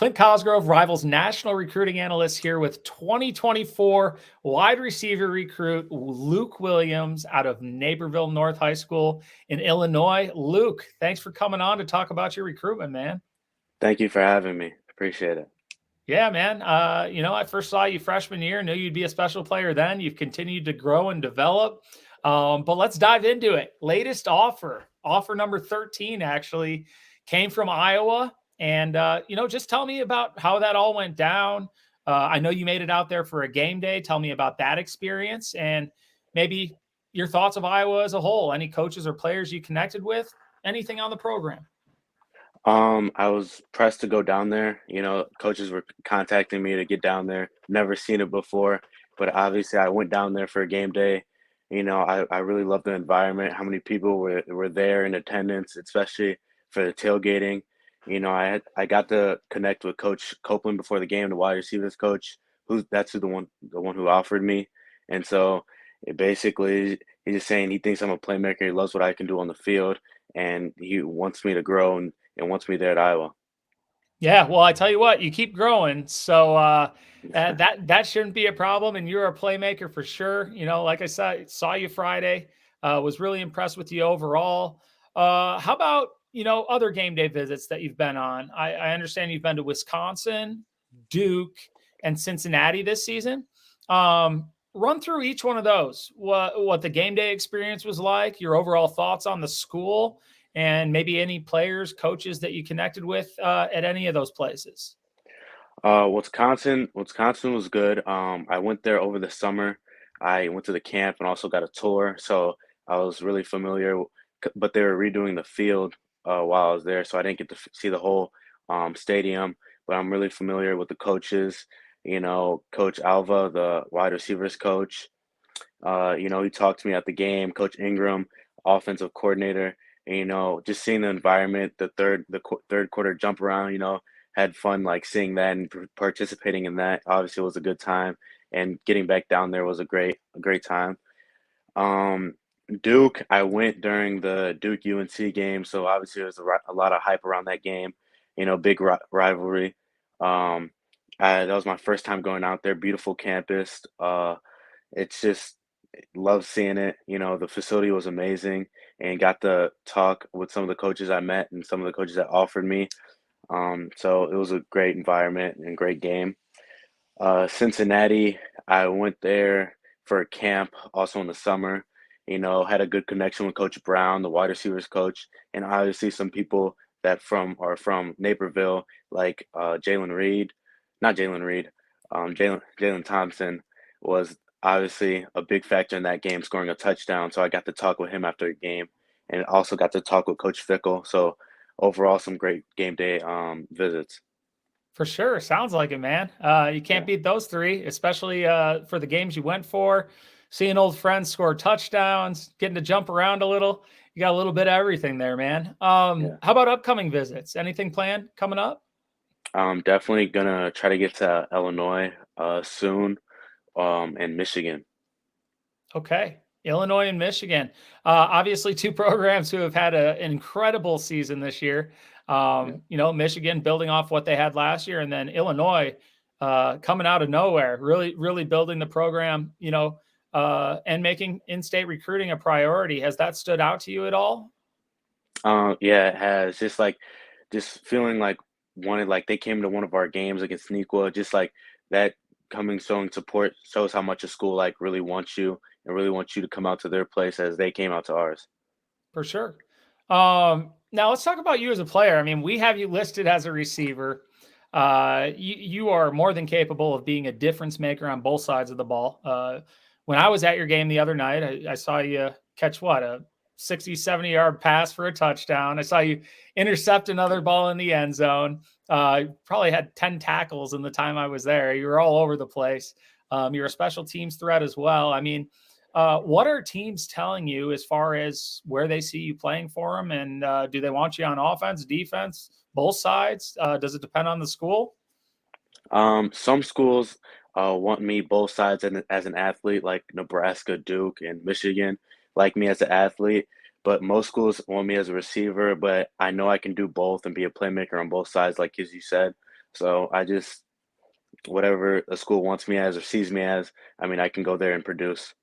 Clint Cosgrove rivals national recruiting analyst here with 2024 wide receiver recruit Luke Williams out of Naperville North High School in Illinois. Luke, thanks for coming on to talk about your recruitment, man. Thank you for having me. Appreciate it. Yeah, man. I first saw you freshman year, knew you'd be a special player then. You've continued to grow and develop. But let's dive into it. Latest offer number 13 actually came from Iowa. And, just tell me about how that all went down. I know you made it out there for a game day. Tell me about that experience and maybe your thoughts of Iowa as a whole. Any coaches or players you connected with? Anything on the program? I was pressed to go down there. Coaches were contacting me to get down there. Never seen it before, but obviously I went down there for a game day. I really loved the environment, how many people were there in attendance, especially for the tailgating. I got to connect with Coach Copeland before the game, the wide receivers coach, that's the one who offered me. And so it basically he's just saying he thinks I'm a playmaker, he loves what I can do on the field, and he wants me to grow and wants me there at Iowa. Yeah, well, I tell you what, you keep growing, so that shouldn't be a problem. And you're a playmaker for sure. Like I said, saw you Friday. Was really impressed with you overall. How about other game day visits that you've been on? I understand you've been to Wisconsin, Duke, and Cincinnati this season. Run through each one of those. What the game day experience was like. Your overall thoughts on the school and maybe any players, coaches that you connected with at any of those places. Wisconsin was good. I went there over the summer. I went to the camp and also got a tour, so I was really familiar. But they were redoing the field while I was there, so I didn't get to see the whole stadium. But I'm really familiar with the coaches. Coach Alva, the wide receivers coach. He talked to me at the game. Coach Ingram, offensive coordinator. And, just seeing the environment, third quarter jump around. Had fun like seeing that and participating in that. Obviously, it was a good time, and getting back down there was a great time. Um, Duke, I went during the Duke UNC game, so obviously there's a lot of hype around that game. Big rivalry. Um, that was my first time going out there. Beautiful campus. It's just love seeing it. The facility was amazing, and got to talk with some of the coaches I met and some of the coaches that offered me. So it was a great environment and great game. Cincinnati, I went there for a camp also in the summer. Had a good connection with Coach Brown, the wide receivers coach, and obviously some people that are from Naperville, like Jalen Reed, not Jalen Reed, Jalen Thompson was obviously a big factor in that game, scoring a touchdown. So I got to talk with him after the game, and also got to talk with Coach Fickle. So overall, some great game day visits. For sure. Sounds like it, man. You can't Yeah. beat those three, especially for the games you went for. Seeing old friends score touchdowns, getting to jump around a little. You got a little bit of everything there, man. Yeah. How about upcoming visits? Anything planned coming up? I'm definitely gonna try to get to Illinois soon, and Michigan. Okay. Illinois and Michigan. Obviously, two programs who have had an incredible season this year. Yeah. Michigan building off what they had last year, and then Illinois coming out of nowhere, really, really building the program, and making in state recruiting a priority. Has that stood out to you at all? Yeah, it has. Just feeling like wanted like they came to one of our games against Nequa, just like that coming showing support shows how much a school like really wants you and really wants you to come out to their place as they came out to ours. For sure. Now let's talk about you as a player. I mean, we have you listed as a receiver. You are more than capable of being a difference maker on both sides of the ball. When I was at your game the other night, I saw you catch a 60, 70-yard pass for a touchdown. I saw you intercept another ball in the end zone. Probably had 10 tackles in the time I was there. You were all over the place. You're a special teams threat as well. I mean, what are teams telling you as far as where they see you playing for them? And do they want you on offense, defense, both sides? Does it depend on the school? Some schools want me both sides as an athlete, like Nebraska, Duke, and Michigan, like me as an athlete. But most schools want me as a receiver. But I know I can do both and be a playmaker on both sides, like as you said. So I just whatever a school wants me as or sees me as, I mean, I can go there and produce.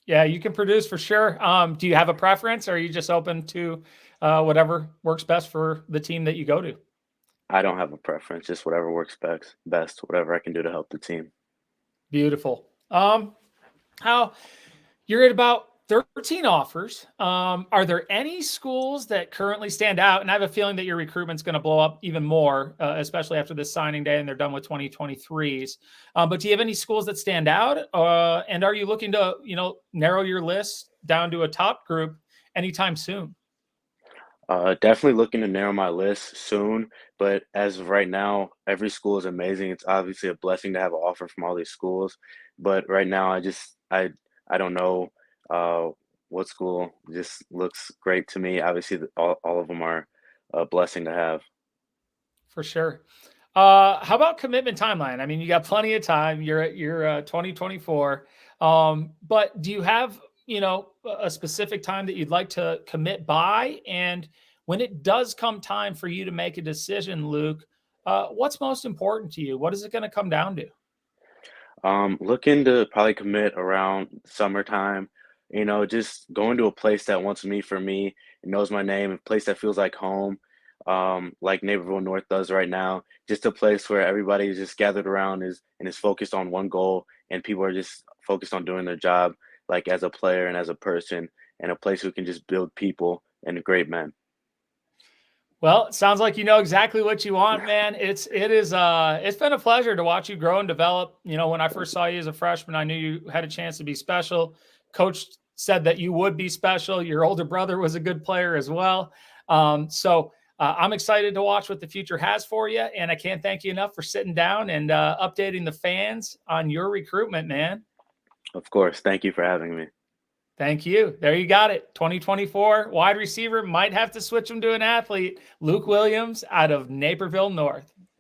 Yeah, you can produce for sure. Do you have a preference, or are you just open to whatever works best for the team that you go to? I don't have a preference, just whatever works best, whatever I can do to help the team. Beautiful. How you're at about 13 offers. Are there any schools that currently stand out? And I have a feeling that your recruitment's going to blow up even more, especially after this signing day and they're done with 2023s. But do you have any schools that stand out? And are you looking to, narrow your list down to a top group anytime soon? Definitely looking to narrow my list soon, but as of right now, every school is amazing. It's obviously a blessing to have an offer from all these schools, but right now, I don't know uh, what school just looks great to me. Obviously, all of them are a blessing to have. For sure. How about commitment timeline? I mean, you got plenty of time. You're at your 2024. But do you have, a specific time that you'd like to commit by? And when it does come time for you to make a decision, Luke, what's most important to you? What is it going to come down to? Looking to probably commit around summertime, just going to a place that wants me for me, and knows my name, a place that feels like home, like Naperville North does right now. Just a place where everybody is just gathered around is focused on one goal, and people are just focused on doing their job, like as a player and as a person, and a place who can just build people and great men. Well, it sounds like you know exactly what you want, man. It's been a pleasure to watch you grow and develop. When I first saw you as a freshman, I knew you had a chance to be special. Coach said that you would be special. Your older brother was a good player as well. I'm excited to watch what the future has for you, and I can't thank you enough for sitting down and updating the fans on your recruitment, man. Of course, thank you for having me. Thank you. There you got it. 2024 wide receiver, might have to switch him to an athlete. Luke Williams out of Naperville North.